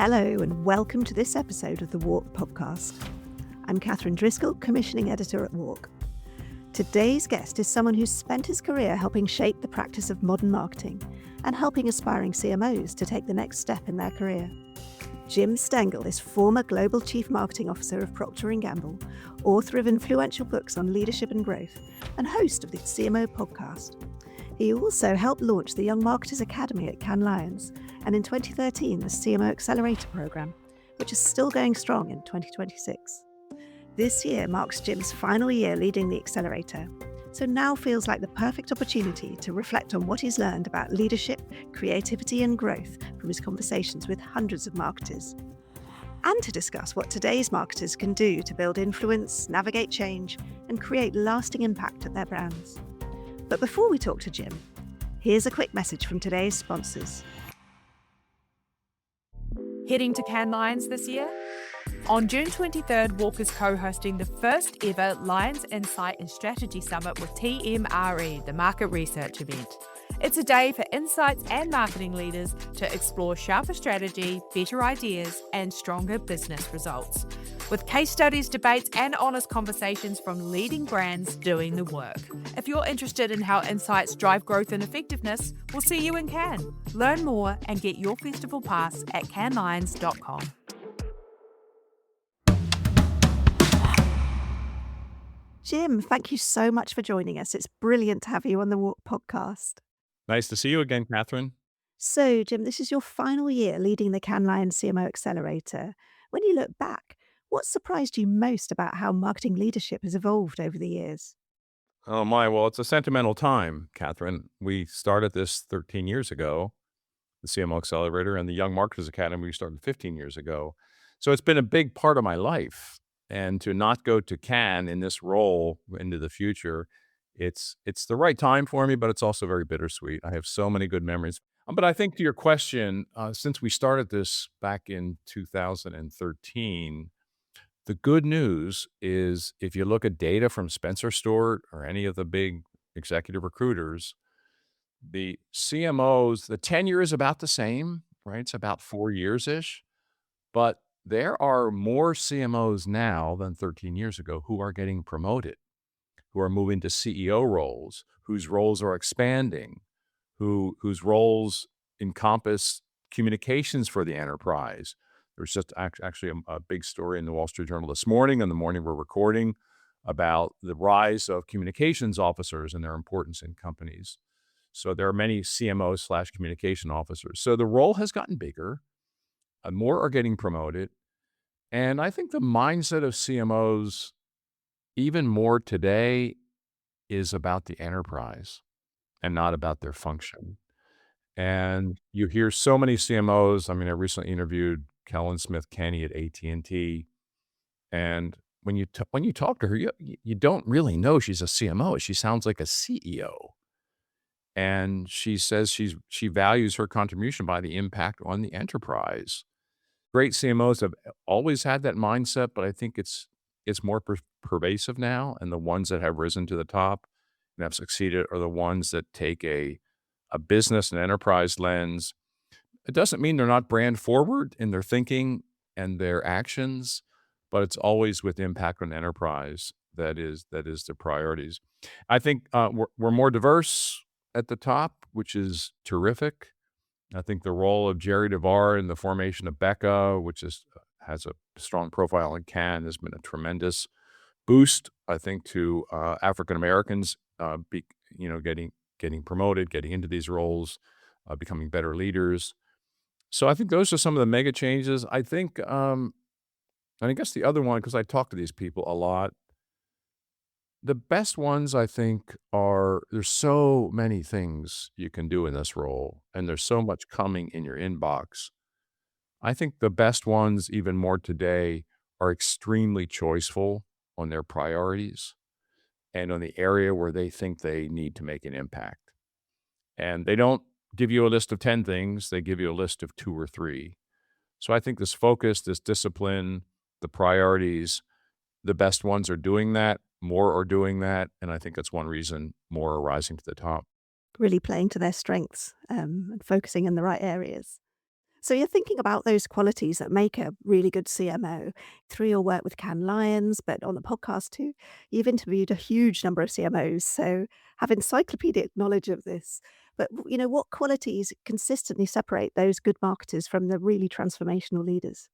Hello and welcome to this episode of the WARC Podcast. I'm Catherine Driscoll, Commissioning Editor at WARC. Today's guest is someone who's spent his career helping shape the practice of modern marketing and helping aspiring CMOs to take the next step in their career. Jim Stengel is former Global Chief Marketing Officer of Procter & Gamble, author of influential books on leadership and growth, and host of the CMO Podcast. He also helped launch the Young Marketers Academy at Cannes Lions, and in 2013 the CMO Accelerator program, which is still going strong in 2026. This year marks Jim's final year leading the Accelerator, so now feels like the perfect opportunity to reflect on what he's learned about leadership, creativity and growth from his conversations with hundreds of marketers, and to discuss what today's marketers can do to build influence, navigate change, and create lasting impact at their brands. But before we talk to Jim, here's a quick message from today's sponsors. Heading to Cannes Lions this year? On June 23rd, WARC is co-hosting the first ever Lions Insight and Strategy Summit with TMRE, the market research event. It's a day for insights and marketing leaders to explore sharper strategy, better ideas, and stronger business results. With case studies, debates, and honest conversations from leading brands doing the work. If you're interested in how insights drive growth and effectiveness, we'll see you in Cannes. Learn more and get your festival pass at canneslions.com. Jim, thank you so much for joining us. It's brilliant to have you on the WARC Podcast. Nice to see you again, Catherine. So, Jim, this is your final year leading the Cannes Lions CMO Accelerator. When you look back, what surprised you most about how marketing leadership has evolved over the years? Oh my, well, it's a sentimental time, Catherine. We started this 13 years ago, the CMO Accelerator, and the Young Marketers Academy we started 15 years ago. So it's been a big part of my life. And to not go to Cannes in this role into the future, it's the right time for me, but it's also very bittersweet. I have so many good memories. But I think to your question, since we started this back in 2013, the good news is if you look at data from Spencer Stuart or any of the big executive recruiters, the CMOs, the tenure is about the same, right? It's about 4 years-ish, but there are more CMOs now than 13 years ago who are getting promoted, who are moving to CEO roles, whose roles are expanding, whose roles encompass communications for the enterprise. There's just actually a big story in the Wall Street Journal this morning, and the morning we're recording, about the rise of communications officers and their importance in companies. So there are many CMOs/communication officers. So the role has gotten bigger. More are getting promoted. And I think the mindset of CMOs, even more today, is about the enterprise and not about their function. And you hear so many CMOs. I mean, I recently interviewed Kellen Smith-Kenny at AT&T. And when you talk to her, you don't really know she's a CMO. She sounds like a CEO. And she says she values her contribution by the impact on the enterprise. Great CMOs have always had that mindset, but I think it's more pervasive now. And the ones that have risen to the top and have succeeded are the ones that take a business and enterprise lens. It doesn't mean they're not brand forward in their thinking and their actions, but it's always with impact on enterprise that is the priorities. I think we're more diverse at the top, which is terrific. I think the role of Jerry DeVar in the formation of Becca, which has a strong profile in Cannes, has been a tremendous boost, I think, to African Americans getting promoted, getting into these roles, becoming better leaders. So I think those are some of the mega changes. I think, and I guess the other one, because I talk to these people a lot, the best ones, I think, there's so many things you can do in this role, and there's so much coming in your inbox. I think the best ones, even more today, are extremely choiceful on their priorities and on the area where they think they need to make an impact. And they don't give you a list of 10 things, they give you a list of 2 or 3. So I think this focus, this discipline, the priorities, the best ones are doing that. More are doing that, and I think that's one reason more are rising to the top. Really playing to their strengths and focusing in the right areas. So you're thinking about those qualities that make a really good CMO through your work with Cannes Lions, but on the podcast too. You've interviewed a huge number of CMOs, so have encyclopedic knowledge of this. But what qualities consistently separate those good marketers from the really transformational leaders?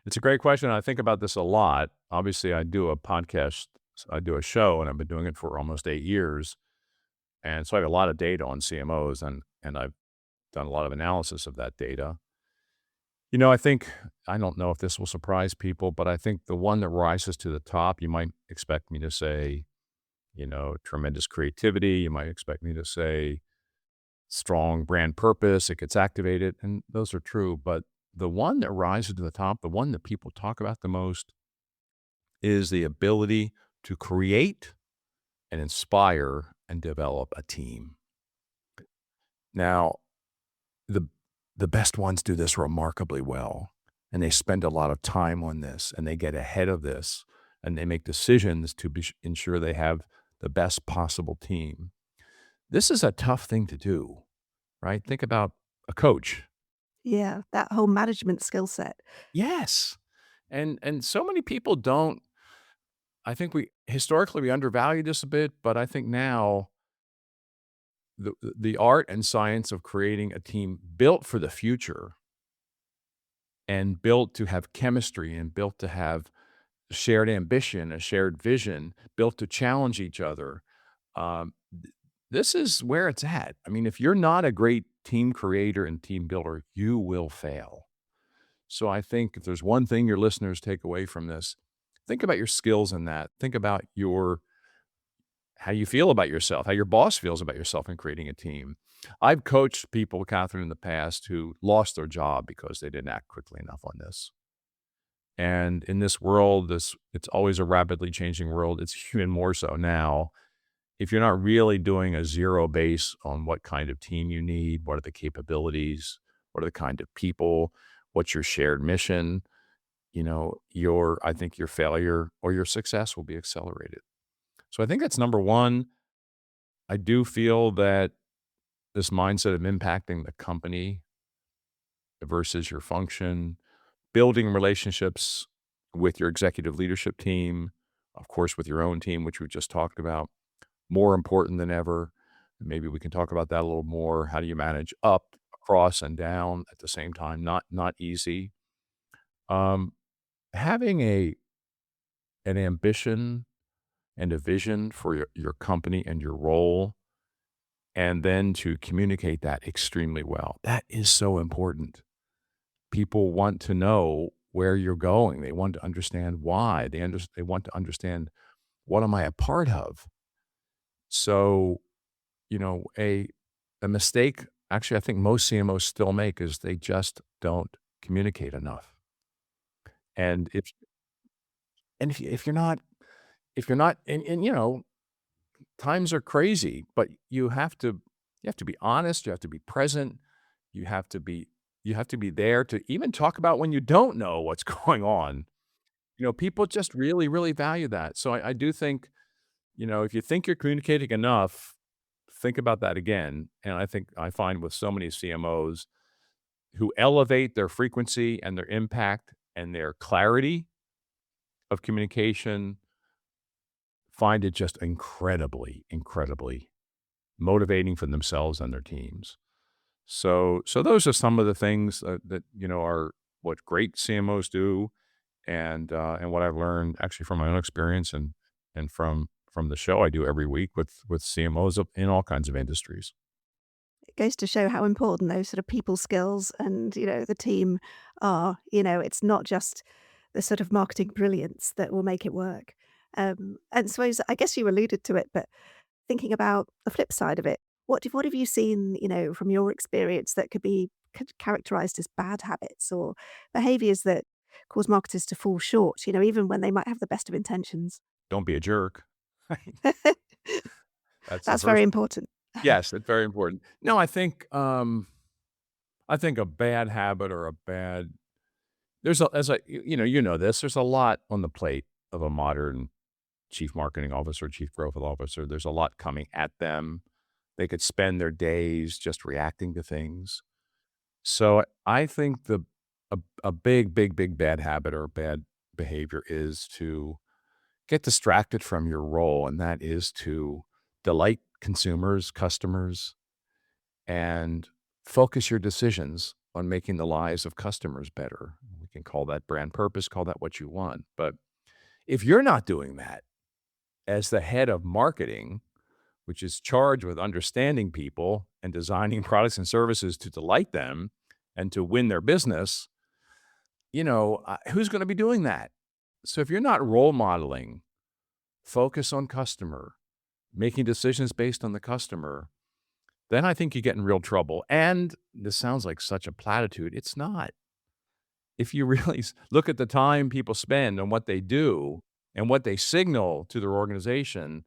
It's a great question. I think about this a lot. Obviously, I do a podcast, I do a show, and I've been doing it for almost 8 years. And so I have a lot of data on CMOs, and I've done a lot of analysis of that data. I don't know if this will surprise people, but I think the one that rises to the top, you might expect me to say, tremendous creativity. You might expect me to say strong brand purpose. It gets activated, and those are true. But the one that rises to the top, the one that people talk about the most, is the ability to create and inspire and develop a team. Now, the best ones do this remarkably well, and they spend a lot of time on this, and they get ahead of this, and they make decisions to ensure they have the best possible team. This is a tough thing to do, right? Think about a coach. Yeah, that whole management skill set. Yes. And so many people don't. I think historically we undervalue this a bit, but I think now the art and science of creating a team built for the future and built to have chemistry and built to have shared ambition, a shared vision, built to challenge each other. This is where it's at. I mean, if you're not a great team creator and team builder, you will fail. So I think if there's one thing your listeners take away from this, think about your skills in that. Think about how you feel about yourself, how your boss feels about yourself in creating a team. I've coached people, Catherine, in the past who lost their job because they didn't act quickly enough on this. And in this world, it's always a rapidly changing world. It's even more so now. If you're not really doing a zero base on what kind of team you need, what are the capabilities, what are the kind of people, what's your shared mission, I think your failure or your success will be accelerated. So I think that's number one. I do feel that this mindset of impacting the company versus your function, building relationships with your executive leadership team, of course, with your own team, which we just talked about, more important than ever. Maybe we can talk about that a little more. How do you manage up, across, and down at the same time? Not easy. Having an ambition and a vision for your company and your role, and then to communicate that extremely well. That is so important. People want to know where you're going. They want to understand why. They want to understand, what am I a part of? So, a mistake, actually, I think most CMOs still make is they just don't communicate enough. And if you're not, and times are crazy, but you have to be honest. You have to be present. You have to be there to even talk about when you don't know what's going on. People just really, really value that. So I do think, if you think you're communicating enough, think about that again. And I find with so many CMOs who elevate their frequency and their impact and their clarity of communication, find it just incredibly, incredibly motivating for themselves and their teams. So those are some of the things that are what great CMOs do, and what I've learned actually from my own experience and from the show I do every week with CMOs in all kinds of industries. It goes to show how important those sort of people skills and, the team are. It's not just the sort of marketing brilliance that will make it work. And so I guess you alluded to it, but thinking about the flip side of it, what have you seen, from your experience that could be characterized as bad habits or behaviors that cause marketers to fall short, even when they might have the best of intentions? Don't be a jerk. That's That's very important. Yes, it's very important. No, I think a bad habit or a bad there's a lot on the plate of a modern chief marketing officer, chief growth officer. There's a lot coming at them. They could spend their days just reacting to things. So I think a big bad habit or bad behavior is to get distracted from your role, and that is to delight consumers, customers, and focus your decisions on making the lives of customers better. We can call that brand purpose, call that what you want. But if you're not doing that as the head of marketing, which is charged with understanding people and designing products and services to delight them and to win their business, who's going to be doing that? So if you're not role modeling, focus on customer, making decisions based on the customer, then I think you get in real trouble. And this sounds like such a platitude. It's not. If you really look at the time people spend on what they do and what they signal to their organization,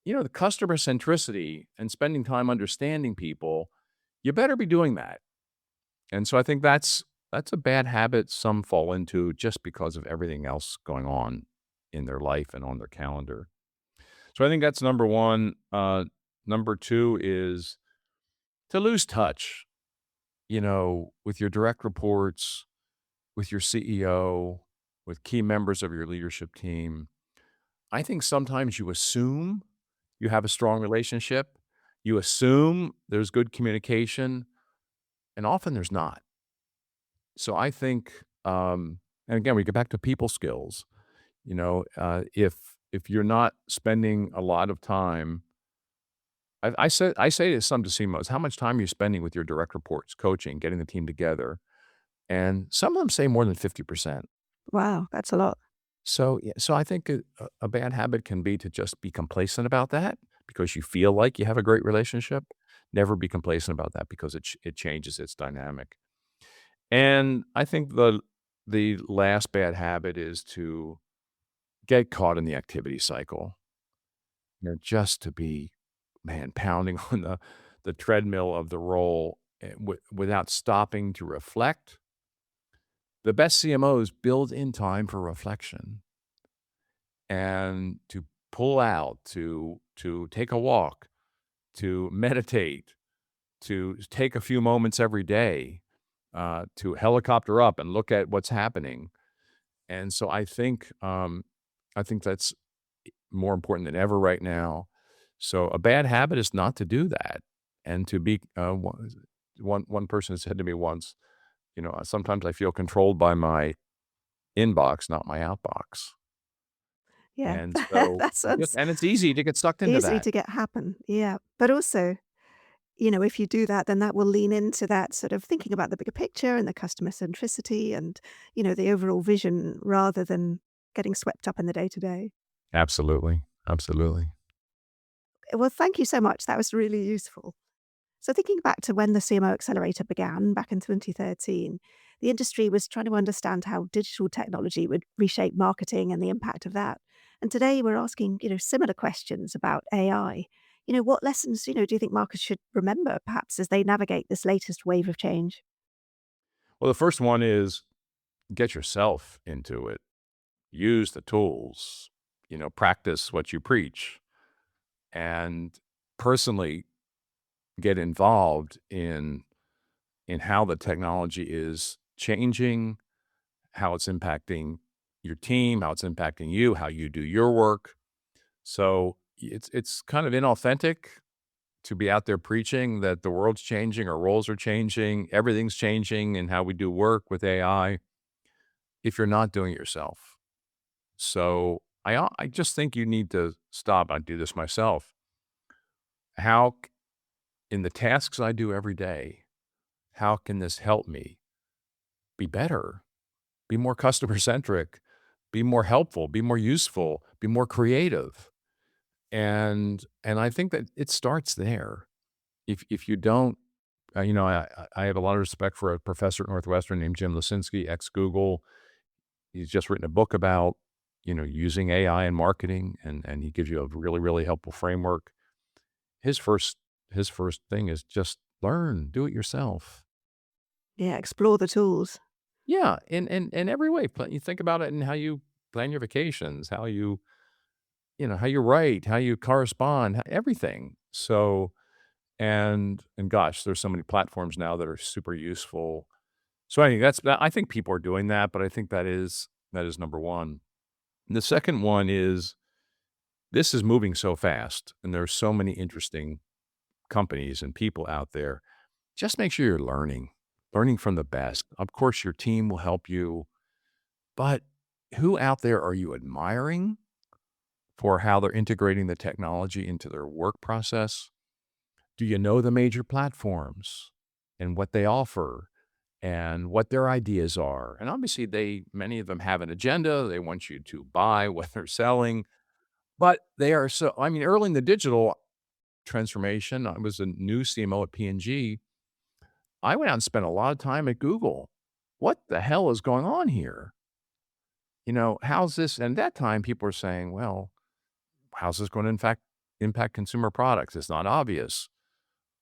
the customer centricity and spending time understanding people, you better be doing that. And so I think that's a bad habit some fall into just because of everything else going on in their life and on their calendar. So I think that's number one. Number two is to lose touch, with your direct reports, with your CEO, with key members of your leadership team. I think sometimes you assume you have a strong relationship. You assume there's good communication, and often there's not. So I think, and again, we get back to people skills. If you're not spending a lot of time, I say to some CMOs, how much time are you spending with your direct reports, coaching, getting the team together? And some of them say more than 50%. Wow, that's a lot. So I think a bad habit can be to just be complacent about that because you feel like you have a great relationship. Never be complacent about that because it changes its dynamic. And I think the last bad habit is to get caught in the activity cycle. Just to be, pounding on the treadmill of the role without stopping to reflect. The best CMOs build in time for reflection and to pull out, to take a walk, to meditate, to take a few moments every day, to helicopter up and look at what's happening. And so I think that's more important than ever right now. So a bad habit is not to do that, and to be one person said to me once, sometimes I feel controlled by my inbox, not my outbox. Yeah, And so, that sounds and it's easy to get sucked into easy that. to get happen. Yeah. But also, if you do that, then that will lean into that sort of thinking about the bigger picture and the customer centricity and, the overall vision rather than getting swept up in the day to day. Absolutely. Absolutely. Well, thank you so much. That was really useful. So thinking back to when the CMO Accelerator began back in 2013, the industry was trying to understand how digital technology would reshape marketing and the impact of that. And today we're asking, similar questions about AI. What lessons, do you think marketers should remember perhaps as they navigate this latest wave of change? Well, the first one is get yourself into it. Use the tools, practice what you preach, and personally get involved in how the technology is changing, how it's impacting your team, how it's impacting you, how you do your work. So it's kind of inauthentic to be out there preaching that the world's changing, our roles are changing, everything's changing in how we do work with AI if you're not doing it yourself. So I just think you need to stop. I do this myself. How, in the tasks I do every day, how can this help me be better, be more customer centric, be more helpful, be more useful, be more creative? And I think that it starts there. If you don't, I have a lot of respect for a professor at Northwestern named Jim Stengel, ex-Google. He's just written a book about, using AI in marketing, and he gives you a really, really helpful framework. His first thing is just learn, do it yourself. Yeah, explore the tools. Yeah, in every way. You think about it in how you plan your vacations, how how you write, how you correspond, everything. So, And gosh, there's so many platforms now that are super useful. So I think people are doing that, but I think that is number one. And the second one is this is moving so fast, and there's so many interesting companies and people out there. Just make sure you're learning from the best. Of course, your team will help you, but who out there are you admiring for how they're integrating the technology into their work process? Do you know the major platforms and what they offer and what their ideas are? And obviously, many of them have an agenda. They want you to buy what they're selling, but they are so, I mean, early in the digital transformation, I was a new CMO at P&G. I went out and spent a lot of time at Google. What the hell is going on here? How's this? And at that time, people were saying, well, how's this going to, in fact, impact consumer products? It's not obvious.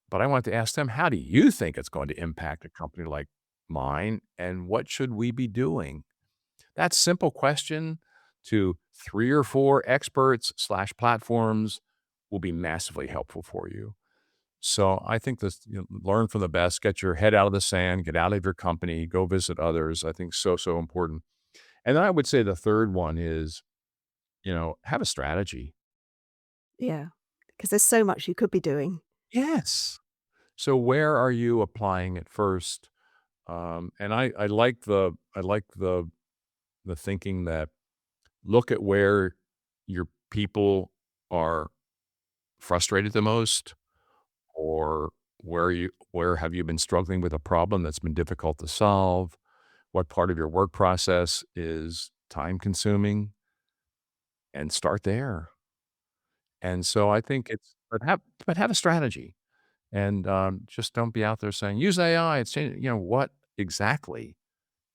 But I wanted to ask them, how do you think it's going to impact a company like mine? And what should we be doing? That simple question to 3 or 4 experts/platforms will be massively helpful for you. So I think this, learn from the best, get your head out of the sand, get out of your company, go visit others. I think so important. And then I would say the third one is, have a strategy. Yeah, because there's so much you could be doing. Yes. So where are you applying it first? And I like the thinking that look at where your people are frustrated the most, or where have you been struggling with a problem that's been difficult to solve? What part of your work process is time consuming? And start there. And so I think but have a strategy, and just don't be out there saying use AI. It's changing. What exactly?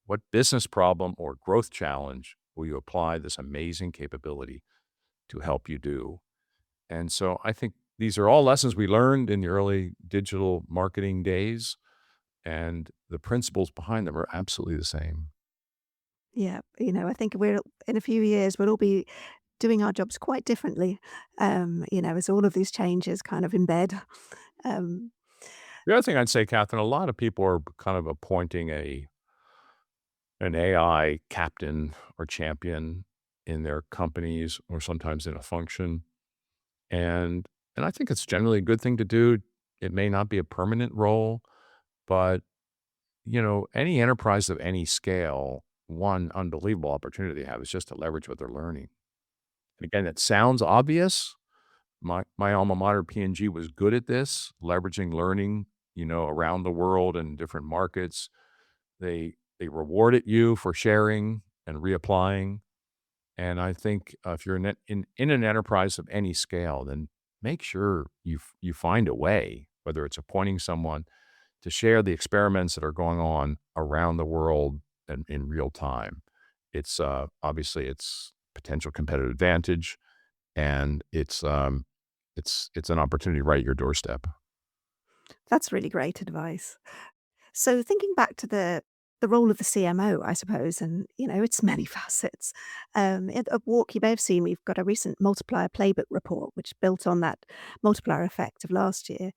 What business problem or growth challenge will you apply this amazing capability to help you do? And so I think these are all lessons we learned in the early digital marketing days, and the principles behind them are absolutely the same. Yeah, I think we're in a few years we'll all be doing our jobs quite differently. As all of these changes kind of embed. Um, The other thing I'd say, Catherine, a lot of people are kind of appointing an AI captain or champion in their companies or sometimes in a function. And I think it's generally a good thing to do. It may not be a permanent role, but any enterprise of any scale, one unbelievable opportunity they have is just to leverage what they're learning. And again, it sounds obvious. My alma mater, P&G, was good at this, leveraging learning, around the world and different markets. They rewarded you for sharing and reapplying. And I think if you're in an enterprise of any scale, then make sure you find a way, whether it's appointing someone to share the experiments that are going on around the world and in real time. It's obviously it's potential competitive advantage, and it's an opportunity right at your doorstep. that's really great advice. So thinking back to the role of the CMO, I suppose, and its many facets. At WARC, you may have seen we've got a recent Multiplier Playbook report, which built on that multiplier effect of last year.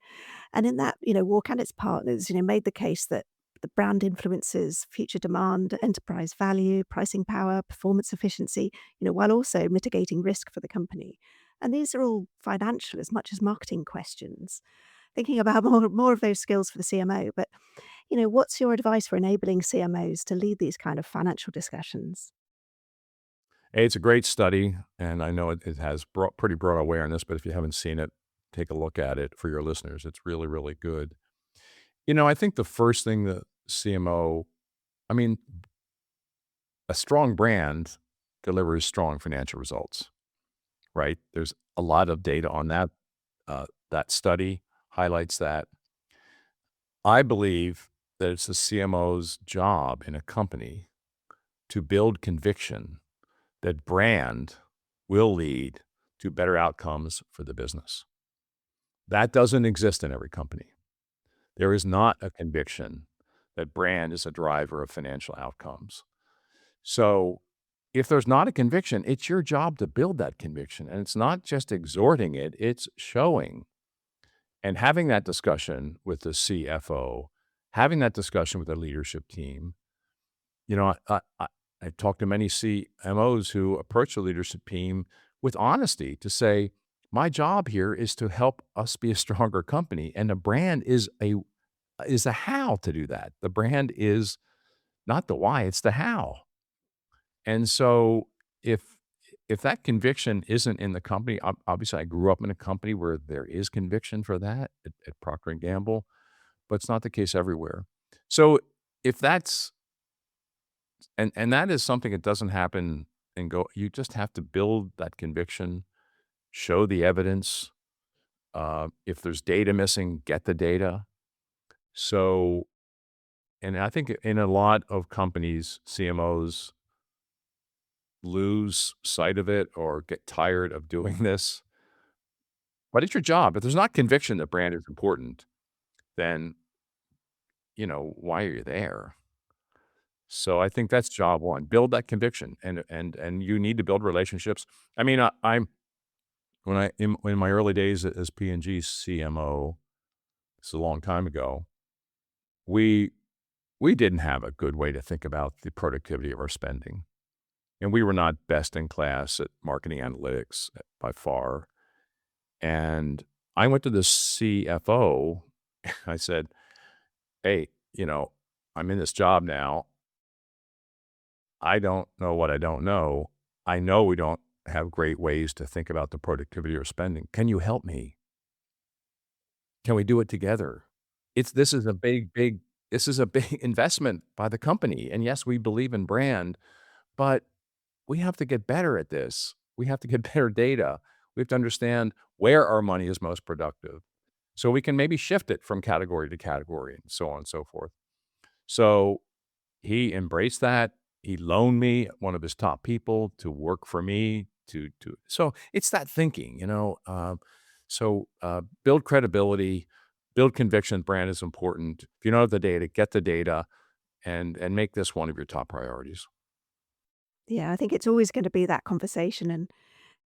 And in that, WARC and its partners, made the case that the brand influences future demand, enterprise value, pricing power, performance efficiency, while also mitigating risk for the company. And these are all financial as much as marketing questions. Thinking about more of those skills for the CMO, but what's your advice for enabling CMOs to lead these kind of financial discussions? Hey, it's a great study, and I know it has pretty broad awareness, but if you haven't seen it, take a look at it for your listeners. It's really, really good. I think the first thing the CMO, I mean, a strong brand delivers strong financial results, right? There's a lot of data on that. That study highlights that. I believe that it's the CMO's job in a company to build conviction that brand will lead to better outcomes for the business. That doesn't exist in every company. There is not a conviction that brand is a driver of financial outcomes. So if there's not a conviction, it's your job to build that conviction. And it's not just exhorting it, it's showing. And having that discussion with the CFO, having that discussion with the leadership team, I've talked to many CMOs who approach the leadership team with honesty to say, my job here is to help us be a stronger company. And the brand is a how to do that. The brand is not the why, it's the how. And so if that conviction isn't in the company, obviously I grew up in a company where there is conviction for that at Procter and Gamble, but it's not the case everywhere. So if that's and that is something that doesn't happen and go, you just have to build that conviction, show the evidence. If there's data missing, get the data. So, and I think in a lot of companies, CMOs lose sight of it or get tired of doing this. But it's your job. If there's not conviction that brand is important, then, why are you there? So I think that's job one. Build that conviction, and you need to build relationships. I mean, in my early days as P&G CMO, it's a long time ago, we didn't have a good way to think about the productivity of our spending. And we were not best in class at marketing analytics by far. And I went to the CFO. I said, hey, I'm in this job now. I don't know what I don't know. I know we don't have great ways to think about the productivity of spending. Can you help me? Can we do it together? This is a big investment by the company. And yes, we believe in brand, but we have to get better at this. We have to get better data. We have to understand where our money is most productive so we can maybe shift it from category to category and so on and so forth. So he embraced that. He loaned me one of his top people to work for me so it's that thinking, build credibility, build conviction. Brand is important. If you don't have the data, get the data and make this one of your top priorities. Yeah, I think it's always going to be that conversation and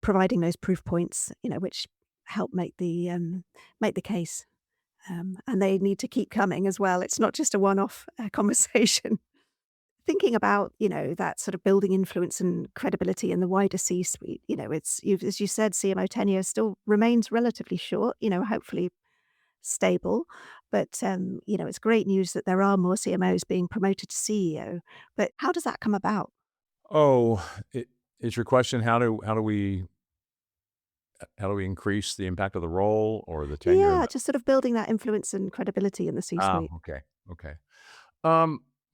providing those proof points, which help make the case. And they need to keep coming as well. It's not just a one-off conversation. Thinking about, that sort of building influence and credibility in the wider C-suite, as you said, CMO tenure still remains relatively short, hopefully stable. But, it's great news that there are more CMOs being promoted to CEO. But how does that come about? Oh, is your question how do we increase the impact of the role or the tenure? Yeah, just sort of building that influence and credibility in the C-suite. Okay.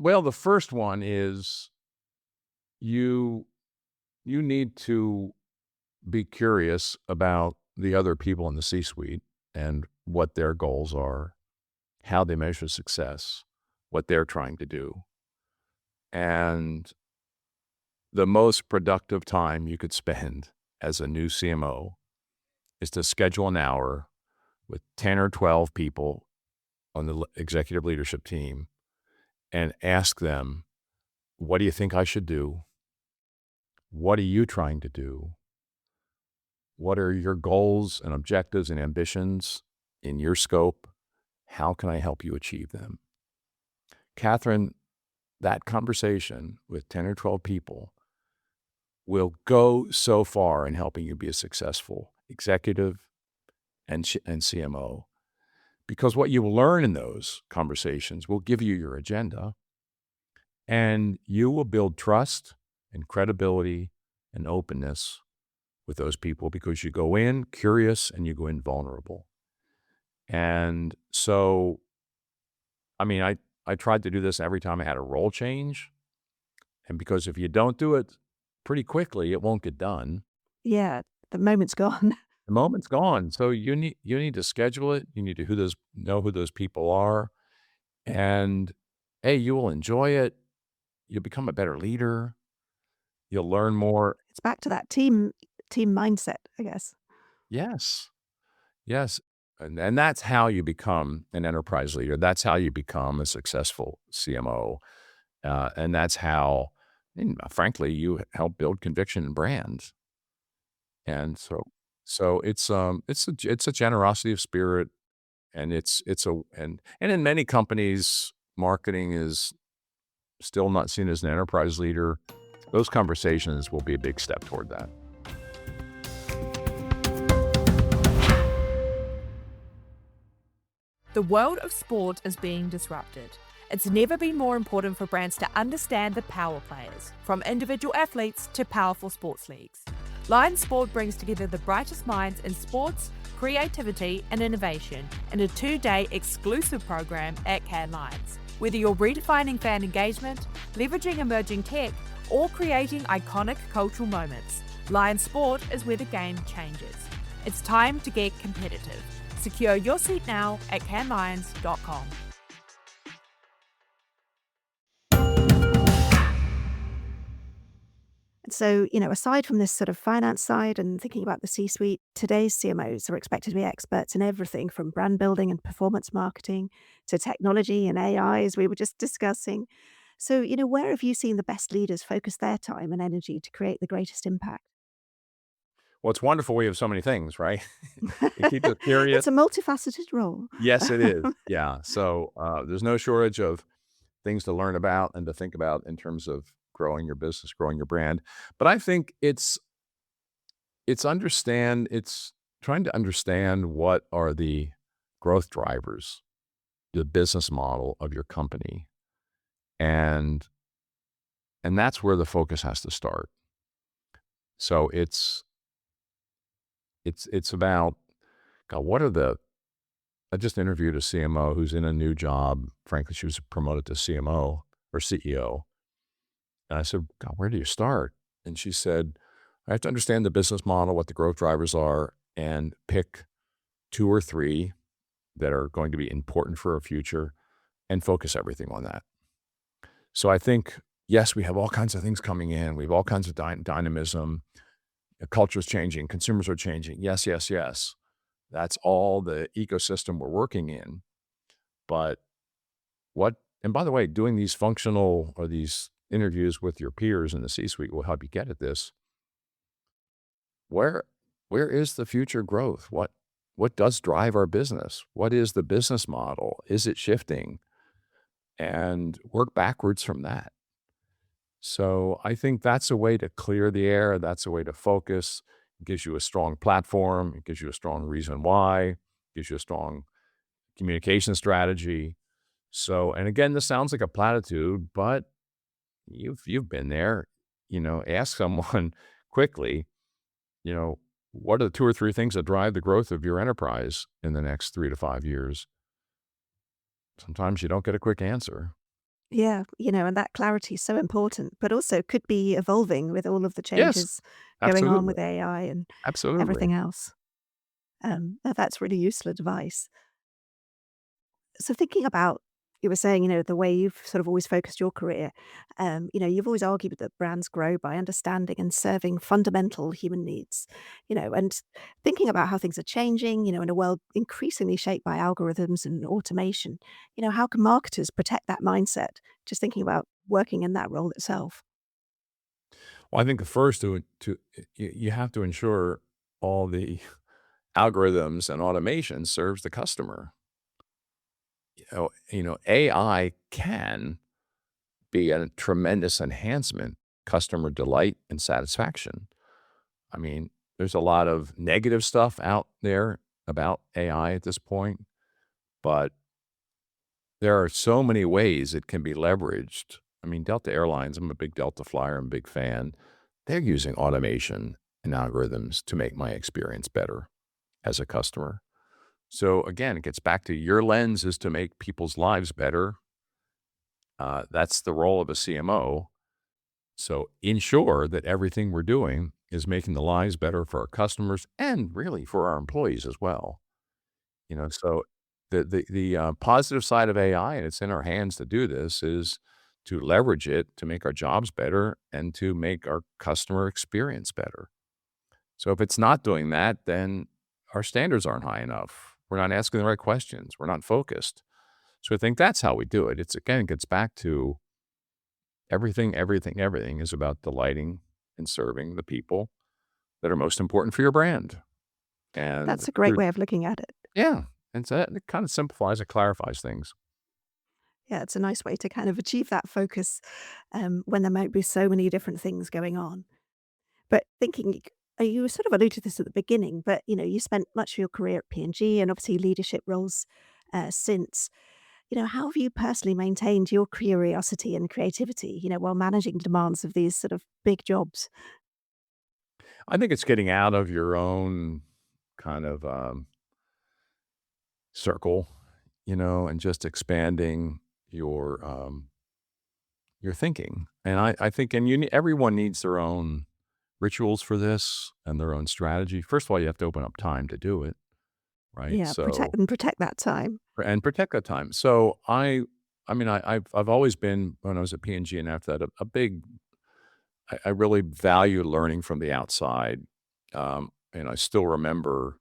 Well, the first one is you need to be curious about the other people in the C-suite and what their goals are, how they measure success, what they're trying to do. And the most productive time you could spend as a new CMO is to schedule an hour with 10 or 12 people on the executive leadership team and ask them, what do you think I should do? What are you trying to do? What are your goals and objectives and ambitions in your scope? How can I help you achieve them? Catherine, that conversation with 10 or 12 people will go so far in helping you be a successful executive and CMO, because what you will learn in those conversations will give you your agenda, and you will build trust and credibility and openness with those people because you go in curious and you go in vulnerable. And so, I mean, I tried to do this every time I had a role change, and because if you don't do it pretty quickly, it won't get done. Yeah, the moment's gone. The moment's gone. So you need to schedule it. You need to know who those people are, and hey, you will enjoy it. You'll become a better leader. You'll learn more. It's back to that team mindset, I guess. Yes. And that's how you become an enterprise leader. That's how you become a successful CMO. And that's how, frankly, you help build conviction and brand. And so it's a generosity of spirit. And and in many companies, marketing is still not seen as an enterprise leader. Those conversations will be a big step toward that. The world of sport is being disrupted. It's never been more important for brands to understand the power players, from individual athletes to powerful sports leagues. Lions Sport brings together the brightest minds in sports, creativity and innovation in a 2-day exclusive program at Cannes Lions. Whether you're redefining fan engagement, leveraging emerging tech, or creating iconic cultural moments, Lions Sport is where the game changes. It's time to get competitive. Secure your seat now at canneslions.com. So, aside from this sort of finance side and thinking about the C-suite, today's CMOs are expected to be experts in everything from brand building and performance marketing to technology and AI, as we were just discussing. So, where have you seen the best leaders focus their time and energy to create the greatest impact? Well, it's wonderful we have so many things, right? It keeps us curious. It's a multifaceted role. Yes, it is. Yeah. So there's no shortage of things to learn about and to think about in terms of growing your business, growing your brand. But I think it's trying to understand what are the growth drivers, the business model of your company. And that's where the focus has to start. So it's about, God, I just interviewed a CMO who's in a new job. Frankly, she was promoted to CMO or CEO. And I said, God, where do you start? And she said, I have to understand the business model, what the growth drivers are, and pick 2 or 3 that are going to be important for our future and focus everything on that. So I think, yes, we have all kinds of things coming in. We have all kinds of dynamism. The culture is changing. Consumers are changing. Yes, yes, yes. That's all the ecosystem we're working in. But and by the way, doing these functional or these interviews with your peers in the C-suite will help you get at this. Where is the future growth? What does drive our business? What is the business model? Is it shifting? And work backwards from that. So I think that's a way to clear the air. That's a way to focus. It gives you a strong platform. It gives you a strong reason why. It gives you a strong communication strategy. So, and again, this sounds like a platitude, but you've been there. Ask someone quickly, what are the 2 or 3 things that drive the growth of your enterprise in the next 3 to 5 years? Sometimes you don't get a quick answer. Yeah, and that clarity is so important, but also could be evolving with all of the changes going on with AI and Absolutely. everything else. That's really useful advice. So thinking about, you were saying, the way you've sort of always focused your career, you've always argued that brands grow by understanding and serving fundamental human needs, and thinking about how things are changing, in a world increasingly shaped by algorithms and automation, how can marketers protect that mindset? Just thinking about working in that role itself. Well, I think the first you have to ensure all the algorithms and automation serves the customer. AI can be a tremendous enhancement, customer delight and satisfaction. I mean, there's a lot of negative stuff out there about AI at this point, but there are so many ways it can be leveraged. I mean, Delta Airlines, I'm a big Delta flyer, I'm a big fan. They're using automation and algorithms to make my experience better as a customer. So again, it gets back to your lens is to make people's lives better. That's the role of a CMO. So ensure that everything we're doing is making the lives better for our customers and really for our employees as well. So the positive side of AI, and it's in our hands to do this, is to leverage it to make our jobs better and to make our customer experience better. So if it's not doing that, then our standards aren't high enough. We're not asking the right questions. We're not focused. So I think that's how we do it. It gets back to everything is about delighting and serving the people that are most important for your brand. And That's a great way of looking at it. Yeah. And so it kind of simplifies and clarifies things. Yeah, it's a nice way to kind of achieve that focus when there might be so many different things going on. But thinking, you sort of alluded to this at the beginning, but you spent much of your career at P&G and obviously leadership roles since. How have you personally maintained your curiosity and creativity, while managing demands of these sort of big jobs? I think it's getting out of your own kind of circle, and just expanding your thinking. And I think, and everyone needs their own rituals for this and their own strategy. First of all, you have to open up time to do it, right? Yeah, So, protect that time. and protect that time. So I've always been, when I was at P&G and after that, a big, I really value learning from the outside. And I still remember,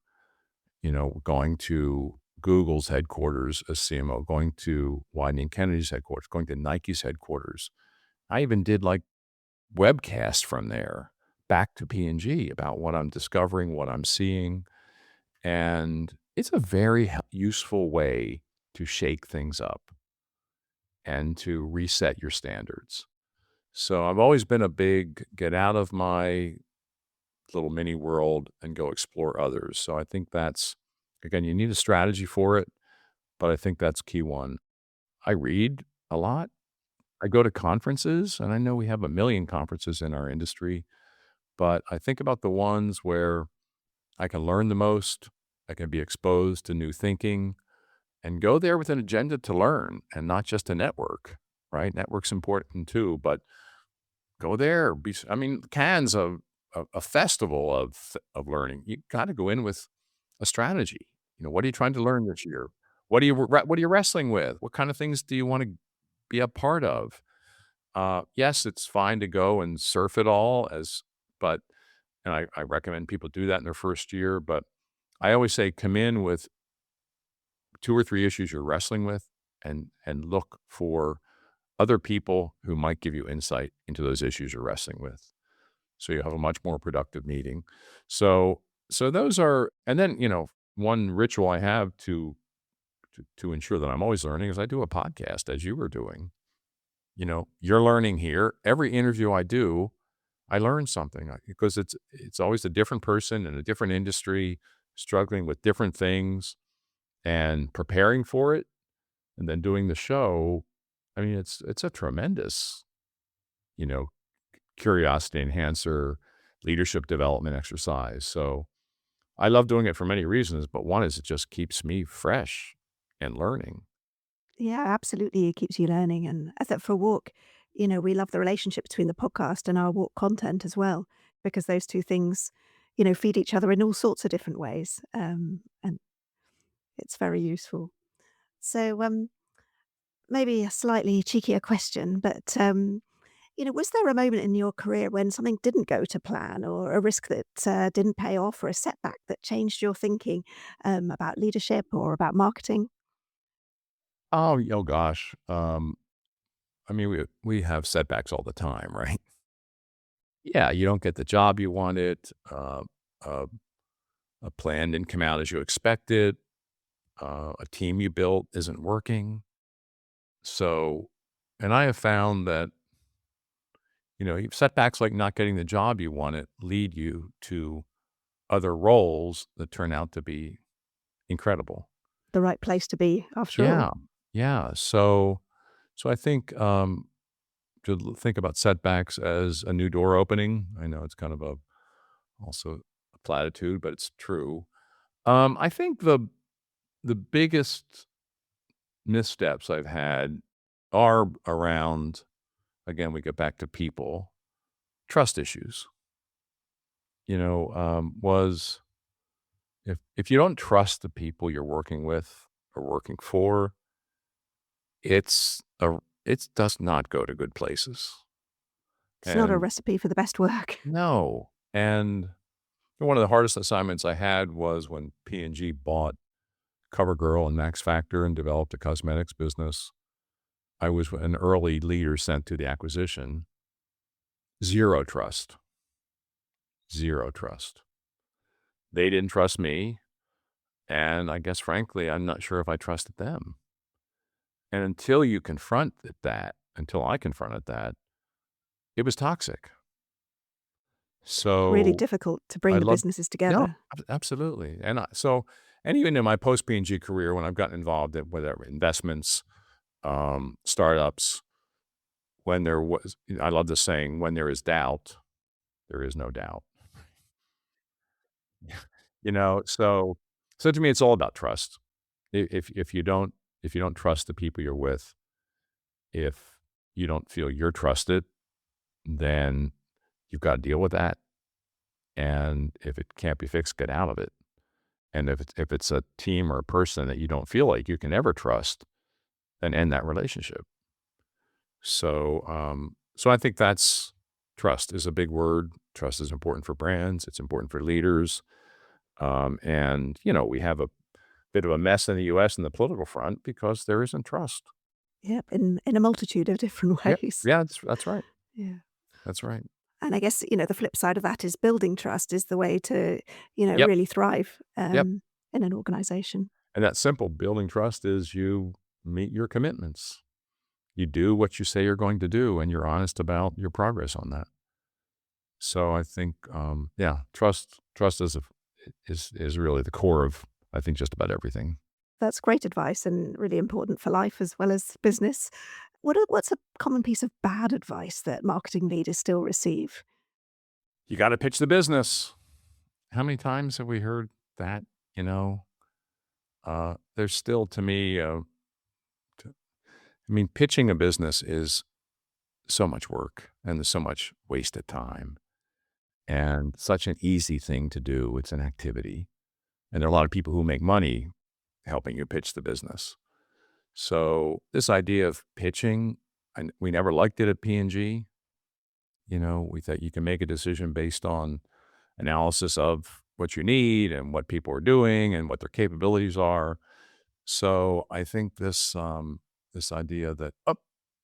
going to Google's headquarters as CMO, going to Wieden Kennedy's headquarters, going to Nike's headquarters. I even did like webcasts from there back to P&G about what I'm discovering, what I'm seeing. And it's a very useful way to shake things up and to reset your standards. So I've always been a big get out of my little mini world and go explore others. So I think that's, again, you need a strategy for it, but I think that's key one. I read a lot. I go to conferences, and I know we have a million conferences in our industry, but I think about the ones where I can learn the most, I can be exposed to new thinking, and go there with an agenda to learn and not just to network, right? Network's important too, but go there. Cannes a festival of learning. You got to go in with a strategy. What are you trying to learn this year? What are you wrestling with? What kind of things do you want to be a part of? Yes, it's fine to go and surf it all but I recommend people do that in their first year. But I always say come in with 2 or 3 issues you're wrestling with, and look for other people who might give you insight into those issues you're wrestling with. So you have a much more productive meeting. So those are, and then, one ritual I have to ensure that I'm always learning is I do a podcast, as you were doing. You're learning here. Every interview I do, I learn something because it's always a different person in a different industry, struggling with different things and preparing for it, and then doing the show. I mean, it's a tremendous, you know, curiosity enhancer, leadership development exercise. So I love doing it for many reasons, but one is it just keeps me fresh and learning. Yeah, absolutely. It keeps you learning. And I thought for WARC, we love the relationship between the podcast and our WARC content as well, because those two things, feed each other in all sorts of different ways. And it's very useful. So maybe a slightly cheekier question, but, was there a moment in your career when something didn't go to plan or a risk that didn't pay off or a setback that changed your thinking about leadership or about marketing? Oh gosh. We have setbacks all the time, right? Yeah, you don't get the job you wanted. Uh, a plan didn't come out as you expected. A team you built isn't working. So, and I have found that, setbacks like not getting the job you wanted lead you to other roles that turn out to be incredible. The right place to be after all. Yeah. Yeah. So I think, to think about setbacks as a new door opening. I know it's kind of also a platitude, but it's true. I think the biggest missteps I've had are around, again, we get back to people, trust issues. Was if you don't trust the people you're working with or working for, it does not go to good places. It's not a And recipe for the best work. no, and one of the hardest assignments I had was when P&G bought CoverGirl and Max Factor and developed a cosmetics business. I was an early leader sent to the acquisition. Zero trust. Zero trust. They didn't trust me, And I guess, frankly, I'm not sure if I trusted them. And until I confronted that, it was toxic. Really So difficult to I bring the love, businesses no, together. absolutely. And even in my post P&G career, when I've gotten involved in whatever investments, startups, when there was, I love the saying, when there is doubt, there is no doubt. So to me, it's all about trust. If you don't trust the people you're with, if you don't feel you're trusted, then you've got to deal with that. And if it can't be fixed, get out of it. And if it's a team or a person that you don't feel like you can ever trust, then end that relationship. So I think that's trust is a big word. Trust is important for brands. It's important for leaders. And we have a bit of a mess in the U.S. in the political front because there isn't trust. Yep, in a multitude of different Yeah, ways. yeah, that's right. Yeah. That's right. And I guess, the flip side of that is building trust is the way to, Yep, really thrive yep. in an organization. And that simple building trust is you meet your commitments. You do what you say you're going to do, and you're honest about your progress on that. So I think, trust is really the core of, I think, just about everything. That's great advice and really important for life as well as business. What's a common piece of bad advice that marketing leaders still receive? You got to pitch the business. How many times have we heard that? You know, there's still, to me, pitching a business is so much work, and there's so much wasted time, and such an easy thing to do. It's an activity, and there are a lot of people who make money helping you pitch the business. So this idea of pitching, and we never liked it at P&G. We thought you can make a decision based on analysis of what you need and what people are doing and what their capabilities are. So I think this idea that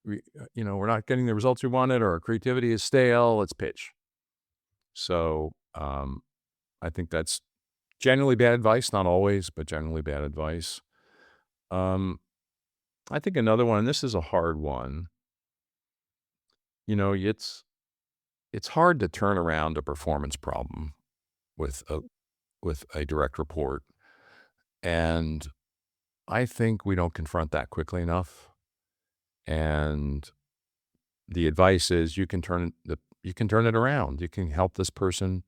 we're not getting the results we wanted, or our creativity is stale, let's pitch. So I think that's generally bad advice, not always, but generally bad advice. I think another one, and this is a hard one. It's hard to turn around a performance problem with a direct report, and I think we don't confront that quickly enough. And the advice is you can turn it around. You can help this person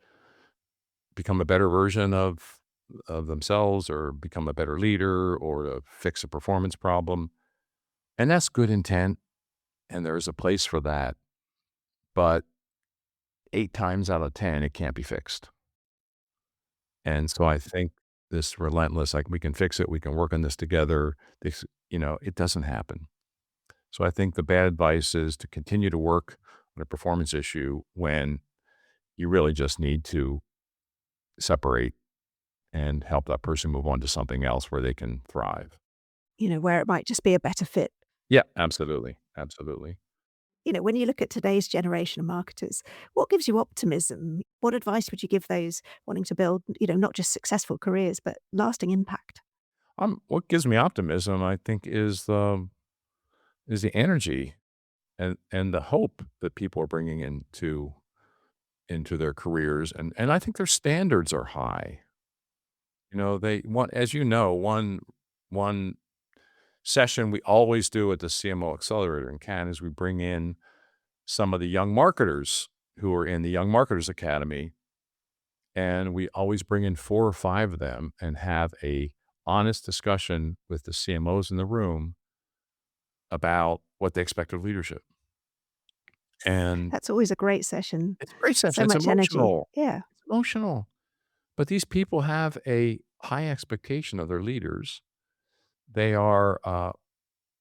become a better version of themselves, or become a better leader, or to fix a performance problem. And that's good intent, and there is a place for that. But 8 times out of 10, it can't be fixed. And so I think this relentless, like, we can fix it, we can work on this together, it doesn't happen. So I think the bad advice is to continue to work on a performance issue when you really just need to separate and help that person move on to something else where they can thrive. Where it might just be a better fit. Yeah, absolutely. Absolutely. When you look at today's generation of marketers, what gives you optimism? What advice would you give those wanting to build, not just successful careers, but lasting impact? What gives me optimism, I think, is the energy and the hope that people are bringing into their careers, and I think their standards are high. They want, as one session we always do at the CMO Accelerator in Cannes is we bring in some of the young marketers who are in the Young Marketers Academy, and we always bring in 4 or 5 of them and have a honest discussion with the CMOs in the room about what they expect of leadership. And That's always a great session. it's a great So session. It's much energy. emotional. Yeah. It's emotional. But these people have a high expectation of their leaders. They are,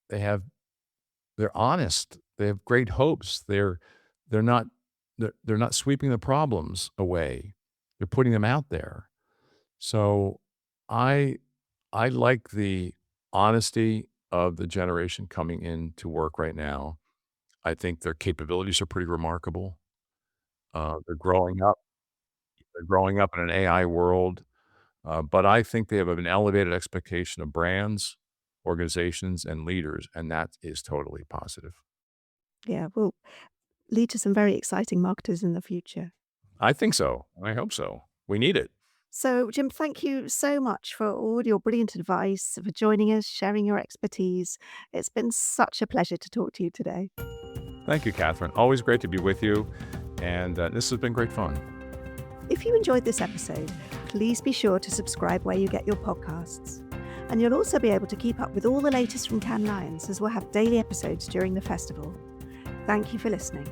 they're honest. They have great hopes. They're not sweeping the problems away. They're putting them out there. So I like the honesty of the generation coming into work right now. I think their capabilities are pretty remarkable. They're growing up in an AI world. But I think they have an elevated expectation of brands, organizations, and leaders, and that is totally positive. Yeah, will lead to some very exciting marketers in the future. I think so. I hope so. We need it. So, Jim, thank you so much for all your brilliant advice, for joining us, sharing your expertise. It's been such a pleasure to talk to you today. Thank you, Catherine. Always great to be with you, and this has been great fun. If you enjoyed this episode, please be sure to subscribe where you get your podcasts. And you'll also be able to keep up with all the latest from Cannes Lions, as we'll have daily episodes during the festival. Thank you for listening.